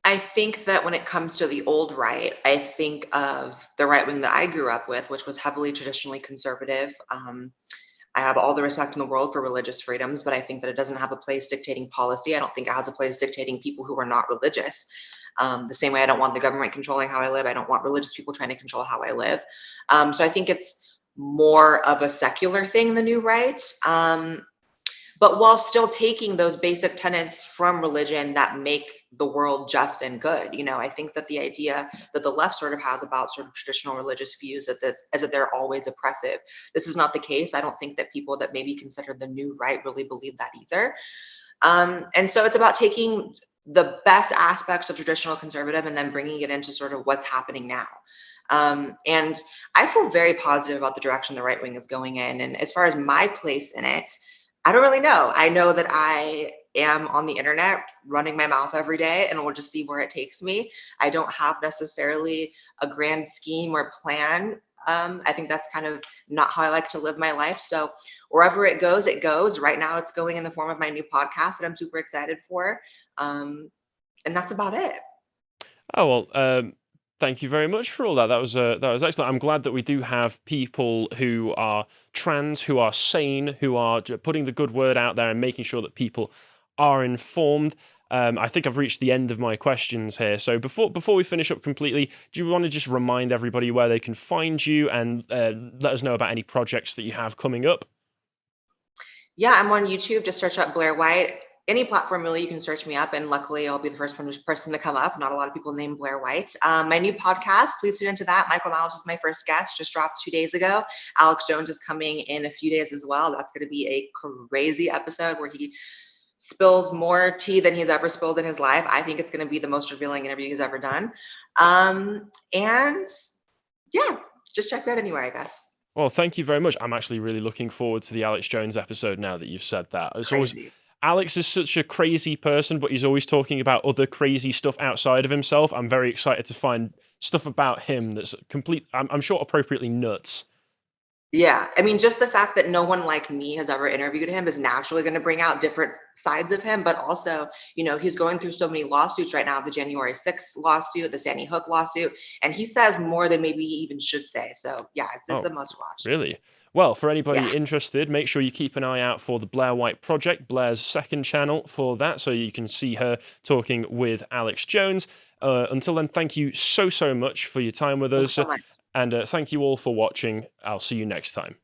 I think that when it comes to the old right, I think of the right wing that I grew up with, which was heavily traditionally conservative. I have all the respect in the world for religious freedoms, but I think that it doesn't have a place dictating policy. I don't think it has a place dictating people who are not religious. The same way I don't want the government controlling how I live, I don't want religious people trying to control how I live. So I think it's more of a secular thing, the new right. But while still taking those basic tenets from religion that make the world just and good. I think that the idea that the left sort of has about sort of traditional religious views as that they're always oppressive. This is not the case. I don't think that people that maybe consider the new right really believe that either. And so it's about taking the best aspects of traditional conservative and then bringing it into sort of what's happening now. And I feel very positive about the direction the right wing is going in. And as far as my place in it, I don't really know. I know that I am on the internet running my mouth every day, and we'll just see where it takes me. I don't have necessarily a grand scheme or plan. I think that's kind of not how I like to live my life. So wherever it goes, it goes. Right now, it's going in the form of my new podcast that I'm super excited for. And that's about it. Oh well, thank you very much for all that. That was excellent. I'm glad that we do have people who are trans, who are sane, who are putting the good word out there and making sure that people are informed. I think I've reached the end of my questions here. So before we finish up completely, do you want to just remind everybody where they can find you and let us know about any projects that you have coming up? Yeah, I'm on YouTube. Just search up Blaire White. Any platform really, you can search me up, and luckily I'll be the first person to come up. Not a lot of people named Blaire White. My new podcast, please tune into that. Michael Malice is my first guest, just dropped 2 days ago. Alex Jones is coming in a few days as well. That's going to be a crazy episode where he spills more tea than he's ever spilled in his life. I think it's going to be the most revealing interview he's ever done. And yeah, just check that anywhere, I guess. Well, thank you very much. I'm actually really looking forward to the Alex Jones episode now that you've said that. It's always Alex is such a crazy person, but he's always talking about other crazy stuff outside of himself. I'm very excited to find stuff about him that's I'm sure appropriately nuts. Yeah, I mean, just the fact that no one like me has ever interviewed him is naturally going to bring out different sides of him. But also, you know, he's going through so many lawsuits right now, the January 6th lawsuit, the Sandy Hook lawsuit, and he says more than maybe he even should say. So yeah, it's Oh, a must watch. really? Well, for Yeah, anybody interested, make sure you keep an eye out for the Blaire White Project, Blaire's second channel for that, so you can see her talking with Alex Jones. Until then, thank you so much for your time with thanks us, so much. and thank you all for watching. I'll see you next time.